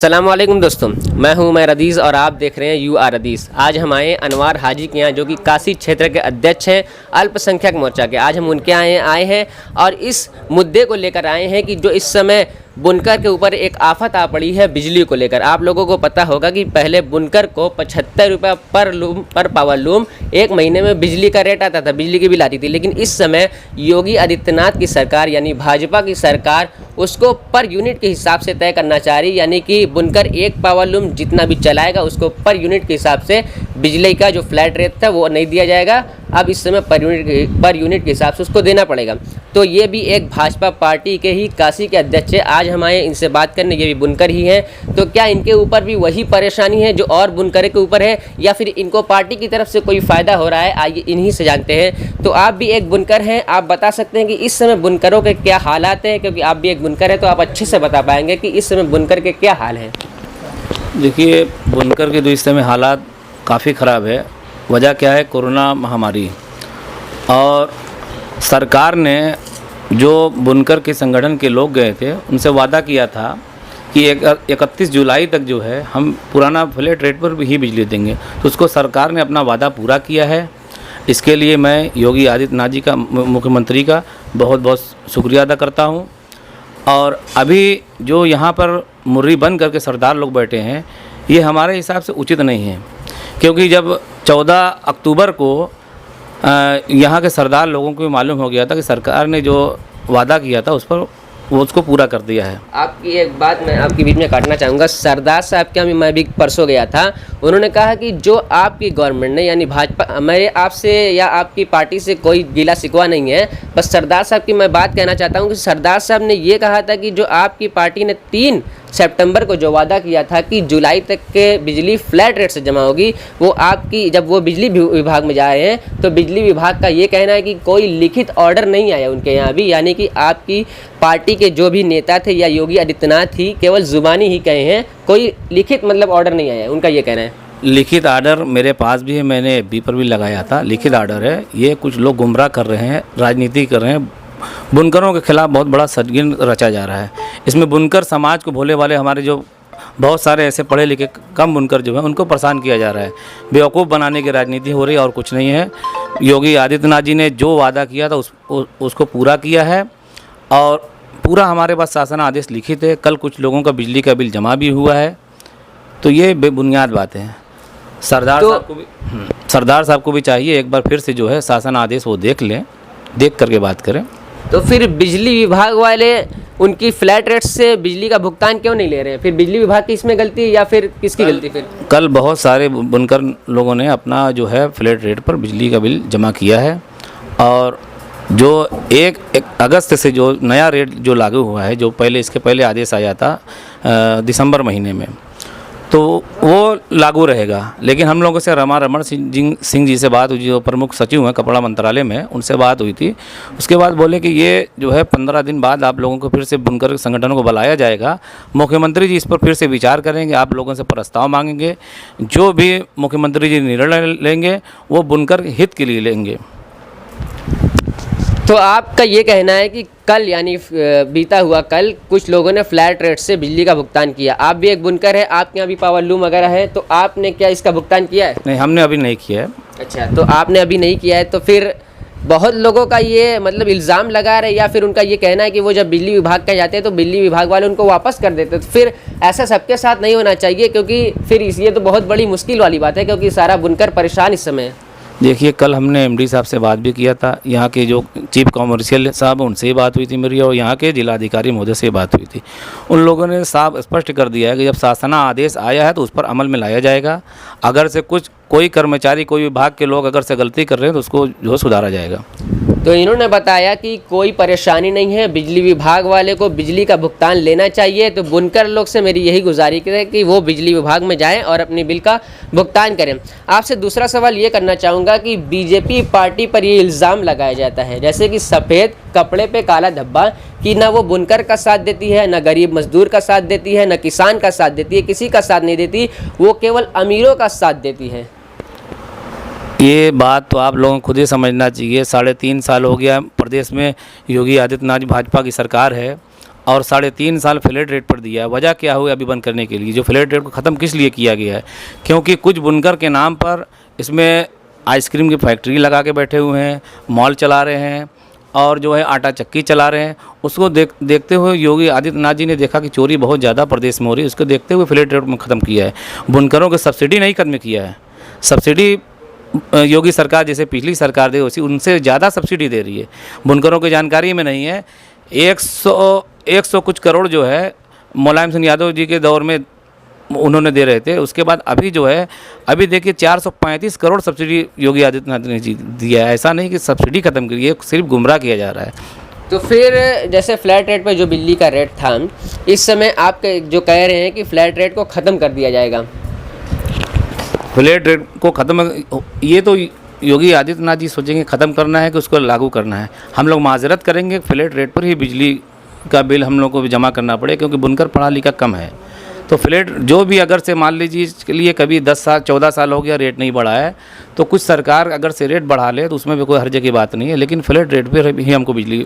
अस्सलाम वालेकुम दोस्तों, मैं हूं रदीज़ और आप देख रहे हैं यू आर रदीज़। आज हम आए अनवार हाजी के यहाँ, जो कि काशी क्षेत्र के अध्यक्ष हैं अल्पसंख्यक मोर्चा के। आज हम उनके आए हैं और इस मुद्दे को लेकर आए हैं कि जो इस समय बुनकर के ऊपर एक आफत आ पड़ी है बिजली को लेकर। आप लोगों को पता होगा कि पहले बुनकर को 75 रुपये पर पावर लूम एक महीने में बिजली का रेट आता था, बिजली की बिल आती थी। लेकिन इस समय योगी आदित्यनाथ की सरकार यानी भाजपा की सरकार उसको पर यूनिट के हिसाब से तय करना चाह रही, यानी कि बुनकर एक पावर लूम जितना भी चलाएगा उसको पर यूनिट के हिसाब से बिजली का जो फ्लैट रेट था वो नहीं दिया जाएगा। अब इस समय पर यूनिट के हिसाब से उसको देना पड़ेगा। तो ये भी एक भाजपा पार्टी के ही काशी के अध्यक्ष है। आज हम आए इनसे बात करने, ये भी बुनकर ही हैं। तो क्या इनके ऊपर भी वही परेशानी है जो और बुनकर के ऊपर है, या फिर इनको पार्टी की तरफ से कोई फ़ायदा हो रहा है? आइए इन्हीं से जानते हैं। तो आप भी एक बुनकर हैं, आप बता सकते हैं कि इस समय बुनकरों के क्या हालात हैं? क्योंकि आप भी एक बुनकर है तो आप अच्छे से बता पाएंगे कि इस समय बुनकर के क्या हाल हैं। देखिए, बुनकर के तो इस समय हालात काफ़ी ख़राब है। वजह क्या है? कोरोना महामारी। और सरकार ने जो बुनकर के संगठन के लोग गए थे उनसे वादा किया था कि 31 जुलाई तक जो है हम पुराना फ्लैट रेट पर ही बिजली देंगे, तो उसको सरकार ने अपना वादा पूरा किया है। इसके लिए मैं योगी आदित्यनाथ जी का, मुख्यमंत्री का बहुत बहुत शुक्रिया अदा करता हूँ। और अभी जो यहाँ पर मुर्री बंद करके सरदार लोग बैठे हैं, ये हमारे हिसाब से उचित नहीं है, क्योंकि जब 14 अक्टूबर को यहाँ के सरदार लोगों को मालूम हो गया था कि सरकार ने जो वादा किया था उस पर वो उसको पूरा कर दिया है। आपकी एक बात मैं आपके बीच में काटना चाहूँगा। सरदार साहब के यहाँ मैं भी परसों गया था, उन्होंने कहा कि जो आपकी गवर्नमेंट ने यानी भाजपा, मेरे आपसे या आपकी पार्टी से कोई गिला शिकवा नहीं है, बस सरदार साहब की मैं बात कहना चाहता हूँ कि सरदार साहब ने ये कहा था कि जो आपकी पार्टी ने 3 सितंबर को जो वादा किया था कि जुलाई तक के बिजली फ्लैट रेट से जमा होगी, वो आपकी जब वो बिजली विभाग में जा रहे हैं तो बिजली विभाग का ये कहना है कि कोई लिखित ऑर्डर नहीं आया उनके यहाँ भी, यानी कि आपकी पार्टी के जो भी नेता थे या योगी आदित्यनाथ ही केवल जुबानी ही कहे हैं, कोई लिखित मतलब ऑर्डर नहीं आया, उनका ये कहना है। लिखित आर्डर मेरे पास भी है, मैंने एफबी पर भी लगाया था। लिखित आर्डर है। ये कुछ लोग गुमराह कर रहे हैं, राजनीति कर रहे हैं, बुनकरों के खिलाफ बहुत बड़ा षड्यंत्र रचा जा रहा है। इसमें बुनकर समाज को, भोले वाले हमारे जो बहुत सारे ऐसे पढ़े लिखे कम बुनकर जो हैं उनको परेशान किया जा रहा है। बेवकूफ़ बनाने की राजनीति हो रही है और कुछ नहीं है। योगी आदित्यनाथ जी ने जो वादा किया था उसको पूरा किया है और पूरा हमारे पास शासन आदेश लिखित है। कल कुछ लोगों का बिजली का बिल जमा भी हुआ है। तो ये बेबुनियाद बातें हैं। सरदार साहब को भी चाहिए एक बार फिर से जो है शासन आदेश वो देख लें, देख करके बात करें। तो फिर बिजली विभाग वाले उनकी फ्लैट रेट से बिजली का भुगतान क्यों नहीं ले रहे हैं? फिर बिजली विभाग की इसमें गलती है या फिर किसकी गलती? फिर कल बहुत सारे बुनकर लोगों ने अपना जो है फ्लैट रेट पर बिजली का बिल जमा किया है और जो 1 अगस्त से जो नया रेट जो लागू हुआ है, जो पहले इसके पहले आदेश आया था दिसंबर महीने में, तो वो लागू रहेगा। लेकिन हम लोगों से रमण सिंह जी से बात हुई, जो प्रमुख सचिव हैं कपड़ा मंत्रालय में, उनसे बात हुई थी। उसके बाद बोले कि ये जो है 15 दिन बाद आप लोगों को फिर से बुनकर संगठनों को बुलाया जाएगा। मुख्यमंत्री जी इस पर फिर से विचार करेंगे, आप लोगों से प्रस्ताव मांगेंगे। जो भी मुख्यमंत्री जी निर्णय लेंगे वो बुनकर हित के लिए लेंगे। तो आपका ये कहना है कि कल यानी बीता हुआ कल कुछ लोगों ने फ्लैट रेट से बिजली का भुगतान किया। आप भी एक बुनकर है, आपके यहाँ भी पावर लूम वगैरह है, तो आपने क्या इसका भुगतान किया है? नहीं, हमने अभी नहीं किया है। अच्छा, तो आपने अभी नहीं किया है। तो फिर बहुत लोगों का ये मतलब इल्ज़ाम लगा रहे, या फिर उनका ये कहना है कि वो जब बिजली विभाग का जाते हैं तो बिजली विभाग वाले उनको वापस कर देते। तो फिर ऐसा सबके साथ नहीं होना चाहिए, क्योंकि फिर ये तो बहुत बड़ी मुश्किल वाली बात है, क्योंकि सारा बुनकर परेशान इस समय है। देखिए, कल हमने एमडी साहब से बात भी किया था, यहाँ के जो चीफ कॉमर्शियल साहब उनसे ही बात हुई थी मेरी, और यहाँ के जिलाधिकारी महोदय से बात हुई थी। उन लोगों ने साफ स्पष्ट कर दिया है कि जब शासन आदेश आया है तो उस पर अमल में लाया जाएगा। अगर से कोई कर्मचारी, कोई विभाग के लोग अगर से गलती कर रहे हैं तो उसको जो सुधारा जाएगा। तो इन्होंने बताया कि कोई परेशानी नहीं है, बिजली विभाग वाले को बिजली का भुगतान लेना चाहिए। तो बुनकर लोग से मेरी यही गुजारिश है कि वो बिजली विभाग में जाएं और अपनी बिल का भुगतान करें। आपसे दूसरा सवाल ये करना चाहूँगा कि बीजेपी पार्टी पर ये इल्ज़ाम लगाया जाता है, जैसे कि सफ़ेद कपड़े पे काला धब्बा, कि ना वो बुनकर का साथ देती है, ना गरीब मजदूर का साथ देती है, ना किसान का साथ देती है, किसी का साथ नहीं देती, वो केवल अमीरों का साथ देती है। ये बात तो आप लोगों को खुद ही समझना चाहिए। 3.5 साल हो गया प्रदेश में योगी आदित्यनाथ भाजपा की सरकार है और 3.5 साल फ्लैट रेट पर दिया है। वजह क्या हुई अभी बंद करने के लिए? जो फ्लैट रेट को ख़त्म किस लिए किया गया है? क्योंकि कुछ बुनकर के नाम पर इसमें आइसक्रीम की फैक्ट्री लगा के बैठे हुए हैं, मॉल चला रहे हैं और जो है आटा चक्की चला रहे हैं। उसको देखते हुए योगी आदित्यनाथ जी ने देखा कि चोरी बहुत ज़्यादा प्रदेश में हो रही है, उसको देखते हुए फ्लैट रेट में ख़त्म किया है। बुनकरों की सब्सिडी नहीं खत्म किया है। सब्सिडी योगी सरकार जैसे पिछली सरकार दे उसी उनसे ज़्यादा सब्सिडी दे रही है। बुनकरों की जानकारी में नहीं है। 100 कुछ करोड़ जो है मुलायम सिंह यादव जी के दौर में उन्होंने दे रहे थे। उसके बाद अभी जो है अभी देखिए 435 करोड़ सब्सिडी योगी आदित्यनाथ ने जी दिया है। ऐसा नहीं कि सब्सिडी ख़त्म की, ये सिर्फ गुमराह किया जा रहा है। तो फिर जैसे फ्लैट रेट पे जो बिजली का रेट था, इस समय आप जो कह रहे हैं कि फ्लैट रेट को ख़त्म कर दिया जाएगा। फ्लैट रेट को ख़त्म, ये तो योगी आदित्यनाथ जी सोचेंगे ख़त्म करना है कि उसको लागू करना है। हम लोग माजरत करेंगे फ्लैट रेट पर ही बिजली का बिल हम लोग को भी जमा करना पड़े, क्योंकि बुनकर पढ़ा लिखा कम है। तो फ्लैट जो भी अगर से मान लीजिए इसके लिए कभी 10 साल 14 साल हो गया रेट नहीं बढ़ा है, तो कुछ सरकार अगर से रेट बढ़ा ले तो उसमें भी कोई हर्ज की बात नहीं है, लेकिन फ्लैट रेट पे ही हमको बिजली।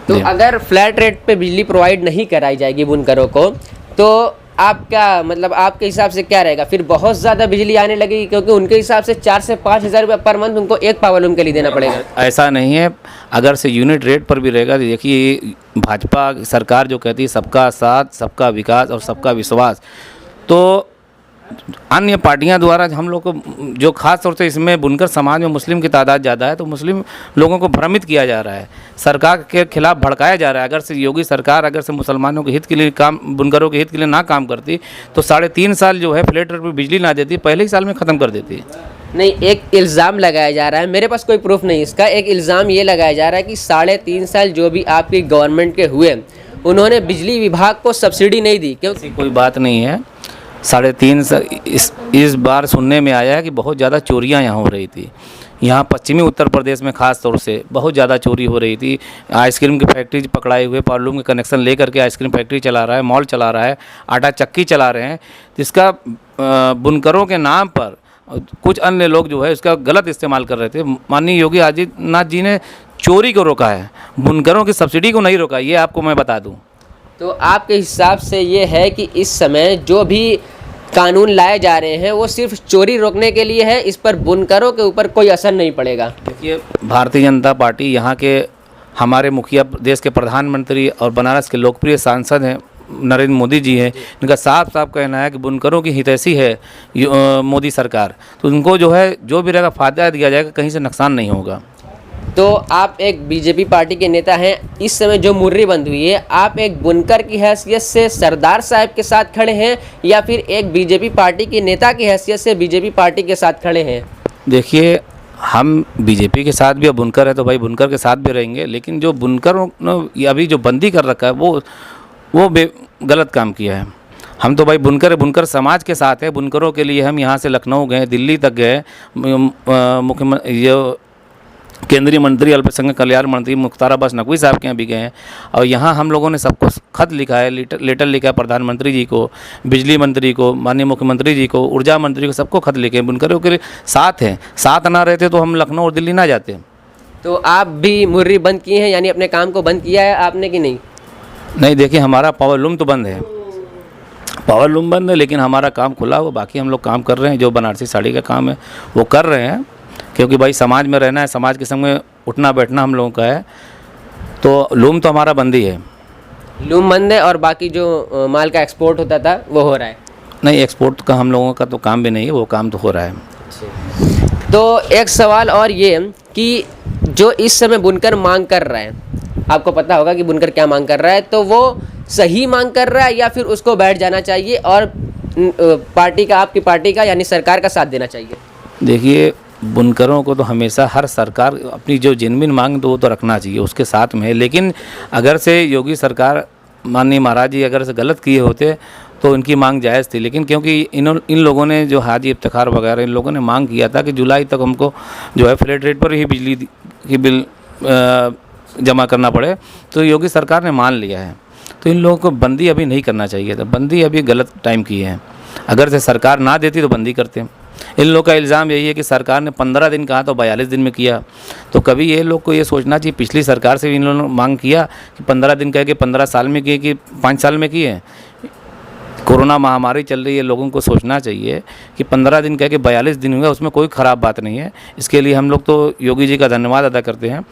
तो अगर फ्लैट रेट पे बिजली प्रोवाइड नहीं कराई जाएगी बुनकरों को, तो आपका मतलब आपके हिसाब से क्या रहेगा? फिर बहुत ज़्यादा बिजली आने लगेगी, क्योंकि उनके हिसाब से 4 से 5 हज़ार रुपये पर मंथ उनको एक पावर लूम के लिए देना पड़ेगा। ऐसा नहीं है, अगर से यूनिट रेट पर भी रहेगा। देखिए भाजपा सरकार जो कहती है सबका साथ, सबका विकास और सबका विश्वास, तो अन्य पार्टियां द्वारा हम लोग को जो खास तौर से इसमें बुनकर समाज में मुस्लिम की तादाद ज़्यादा है, तो मुस्लिम लोगों को भ्रमित किया जा रहा है, सरकार के खिलाफ भड़काया जा रहा है। अगर से योगी सरकार अगर से मुसलमानों के हित के लिए काम, बुनकरों के हित के लिए ना काम करती तो 3.5 साल जो है फ्लैट रेट पर बिजली ना देती, पहले ही साल में ख़त्म कर देती। नहीं, एक इल्ज़ाम लगाया जा रहा है, मेरे पास कोई प्रूफ नहीं इसका। एक इल्ज़ाम ये लगाया जा रहा है कि 3.5 साल जो भी आपकी गवर्नमेंट के हुए, उन्होंने बिजली विभाग को सब्सिडी नहीं दी। क्योंकि कोई बात नहीं है। 3.5 साल इस बार सुनने में आया है कि बहुत ज़्यादा चोरियां यहाँ हो रही थी। यहाँ पश्चिमी उत्तर प्रदेश में ख़ास तौर से बहुत ज़्यादा चोरी हो रही थी। आइसक्रीम की फैक्ट्री पकड़ाए हुए, पावरलूम के कनेक्शन लेकर के आइसक्रीम फैक्ट्री चला रहा है, मॉल चला रहा है, आटा चक्की चला रहे हैं, जिसका बुनकरों के नाम पर कुछ अन्य लोग जो है उसका गलत इस्तेमाल कर रहे थे। माननीय योगी आदित्यनाथ जी ने चोरी को रोका है, बुनकरों की सब्सिडी को नहीं रोका, ये आपको मैं बता दूँ। तो आपके हिसाब से ये है कि इस समय जो भी कानून लाए जा रहे हैं वो सिर्फ चोरी रोकने के लिए है, इस पर बुनकरों के ऊपर कोई असर नहीं पड़ेगा। देखिए भारतीय जनता पार्टी यहाँ के हमारे मुखिया, देश के प्रधानमंत्री और बनारस के लोकप्रिय सांसद हैं नरेंद्र मोदी जी हैं, इनका साफ साफ कहना है कि बुनकरों की हितैषी है मोदी सरकार, तो उनको जो है जो भी रहेगा फ़ायदा दिया जाएगा, कहीं से नुकसान नहीं होगा। तो आप एक बीजेपी पार्टी के नेता हैं, इस समय जो मुर्री बंद हुई है, आप एक बुनकर की हैसियत से सरदार साहब के साथ खड़े हैं या फिर एक बीजेपी पार्टी के नेता की हैसियत से बीजेपी पार्टी के साथ खड़े हैं? देखिए हम बीजेपी के साथ भी, अब बुनकर है तो भाई बुनकर के साथ भी रहेंगे, लेकिन जो बुनकरों ने अभी जो बंदी कर रखा है वो गलत काम किया है। हम तो भाई बुनकर समाज के साथ है। बुनकरों के लिए हम यहाँ से लखनऊ गए, दिल्ली तक गए, मुख्यमंत्री केंद्रीय मंत्री अल्पसंख्यक कल्याण मंत्री मुख्तार अब्बास नकवी साहब के यहाँ भी गए हैं, और यहाँ हम लोगों ने सबको खत लिखा है, लेटर लिखा है प्रधानमंत्री जी को, बिजली मंत्री को, माननीय मुख्यमंत्री जी को, ऊर्जा मंत्री को, सबको खत लिखे हैं। बुनकरों के साथ हैं, साथ ना रहते तो हम लखनऊ और दिल्ली ना जाते। तो आप भी मुर्री बंद किए हैं, यानी अपने काम को बंद किया है आपने कि नहीं? नहीं, देखिए हमारा पावर लूम तो बंद है, पावर लूम बंद है, लेकिन हमारा काम खुला हुआ, बाकी हम लोग काम कर रहे हैं। जो बनारसी साड़ी का काम है वो कर रहे हैं, क्योंकि भाई समाज में रहना है, समाज के संग में उठना बैठना हम लोगों का है, तो लूम तो हमारा बंद ही है। लूम बंद है और बाकी जो माल का एक्सपोर्ट होता था वो हो रहा है? नहीं, एक्सपोर्ट का हम लोगों का तो काम भी नहीं है, वो काम तो हो रहा है। तो एक सवाल और ये कि जो इस समय बुनकर मांग कर रहा है, आपको पता होगा कि बुनकर क्या मांग कर रहा है, तो वो सही मांग कर रहा है या फिर उसको बैठ जाना चाहिए और पार्टी का, आपकी पार्टी का यानी सरकार का साथ देना चाहिए? देखिए बुनकरों को तो हमेशा हर सरकार अपनी जो जेन्युइन मांग तो वो तो रखना चाहिए, उसके साथ में है। लेकिन अगर से योगी सरकार, माननीय महाराज जी अगर से गलत किए होते तो इनकी मांग जायज़ थी, लेकिन क्योंकि इन लोगों ने जो हाजी इफ्तिखार वगैरह इन लोगों ने मांग किया था कि जुलाई तक हमको जो है फ्लैट रेट पर ही बिजली की बिल जमा करना पड़े, तो योगी सरकार ने मान लिया है। तो इन लोगों को बंदी अभी नहीं करना चाहिए था, बंदी अभी गलत टाइम की है। अगर से सरकार ना देती तो बंदी करते हैं। इन लोग का इल्ज़ाम यही है कि सरकार ने 15 दिन कहा तो 42 दिन में किया। तो कभी ये लोग को ये सोचना चाहिए, पिछली सरकार से भी इन लोगों ने मांग किया कि 15 दिन कह के 15 साल में किए कि 5 साल में किए। कोरोना महामारी चल रही है, लोगों को सोचना चाहिए कि 15 दिन कह के 42 दिन हुए, उसमें कोई ख़राब बात नहीं है। इसके लिए हम लोग तो योगी जी का धन्यवाद अदा करते हैं,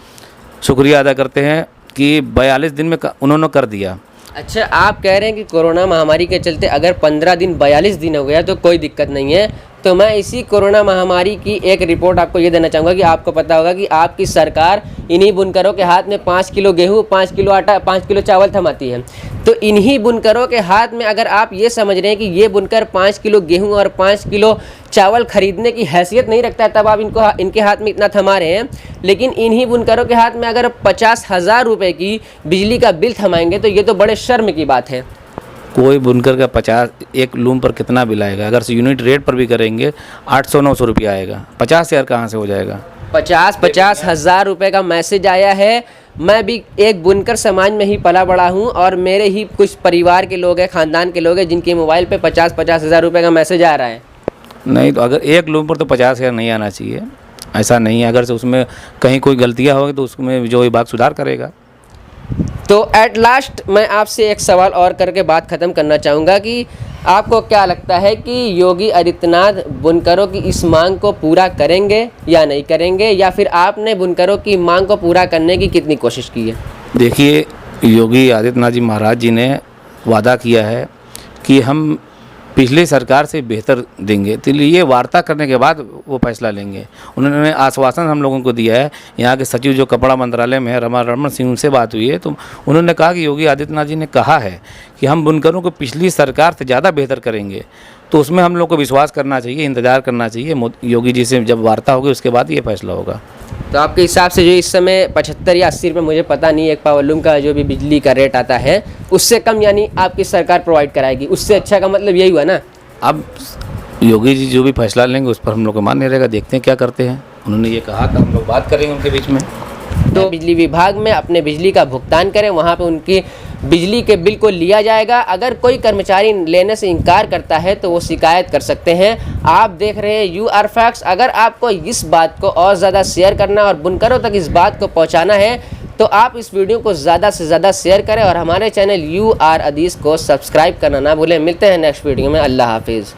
शुक्रिया अदा करते हैं कि 42 दिन में उन्होंने कर दिया। अच्छा, आप कह रहे हैं कि कोरोना महामारी के चलते अगर 15 दिन 42 दिन हो गया तो कोई दिक्कत नहीं है। तो मैं इसी कोरोना महामारी की एक रिपोर्ट आपको ये देना चाहूँगा कि आपको पता होगा कि आपकी सरकार इन्हीं बुनकरों के हाथ में 5 किलो गेहूँ, 5 किलो आटा, 5 किलो चावल थमाती है। तो इन्हीं बुनकरों के हाथ में अगर आप ये समझ रहे हैं कि ये बुनकर 5 किलो गेहूँ और 5 किलो चावल खरीदने की हैसियत नहीं रखता है, तब आप इनके हाथ में इतना थमा रहे हैं। लेकिन इन्हीं बुनकरों के हाथ में अगर 50,000 रुपये की बिजली का बिल थमाएंगे तो ये तो बड़े शर्म की बात है। कोई बुनकर का 50 एक लूम पर कितना बिल आएगा? अगर यूनिट रेट पर भी करेंगे 800-900 रुपया आएगा। 50,000 कहाँ से हो जाएगा? 50,000 रुपये का मैसेज आया है। मैं भी एक बुनकर समाज में ही पला बड़ा हूँ और मेरे ही कुछ परिवार के लोग हैं, ख़ानदान के लोग हैं जिनके मोबाइल पे 50,000 रुपये का मैसेज आ रहा है। नहीं तो अगर एक लूम पर तो 50,000 नहीं आना चाहिए, ऐसा नहीं है। अगर से उसमें कहीं कोई गलतियाँ होगी तो उसमें जो विभाग सुधार करेगा। तो एट लास्ट मैं आपसे एक सवाल और करके बात ख़त्म करना चाहूँगा कि आपको क्या लगता है कि योगी आदित्यनाथ बुनकरों की इस मांग को पूरा करेंगे या नहीं करेंगे, या फिर आपने बुनकरों की मांग को पूरा करने की कितनी कोशिश की है? देखिए, योगी आदित्यनाथ जी महाराज जी ने वादा किया है कि हम पिछली सरकार से बेहतर देंगे, तो ये वार्ता करने के बाद वो फैसला लेंगे। उन्होंने आश्वासन हम लोगों को दिया है। यहाँ के सचिव जो कपड़ा मंत्रालय में है, रमन सिंह, उनसे बात हुई है तो उन्होंने कहा कि योगी आदित्यनाथ जी ने कहा है कि हम बुनकरों को पिछली सरकार से ज़्यादा बेहतर करेंगे। तो उसमें हम लोग को विश्वास करना चाहिए, इंतज़ार करना चाहिए। योगी जी से जब वार्ता होगी उसके बाद ये फैसला होगा। तो आपके हिसाब से जो इस समय 75 या 80 रुपये, मुझे पता नहीं, एक पावरलूम का जो भी बिजली का रेट आता है उससे कम यानी आपकी सरकार प्रोवाइड कराएगी, उससे अच्छा का मतलब यही हुआ ना? अब योगी जी जो भी फैसला लेंगे उस पर हम लोग को मान्य रहेगा। देखते हैं क्या करते हैं। उन्होंने ये कहा था, हम लोग बात करेंगे उनके बीच में। तो बिजली विभाग में अपने बिजली का भुगतान करें, वहाँ पे उनकी बिजली के बिल को लिया जाएगा। अगर कोई कर्मचारी लेने से इनकार करता है तो वो शिकायत कर सकते हैं। आप देख रहे हैं UR फैक्ट्स। अगर आपको इस बात को और ज़्यादा शेयर करना और बुनकरों तक इस बात को पहुँचाना है तो आप इस वीडियो को ज़्यादा से ज़्यादा शेयर करें और हमारे चैनल UR हदीस को सब्सक्राइब करना ना भूलें। मिलते हैं नेक्स्ट वीडियो में। अल्लाह हाफिज़।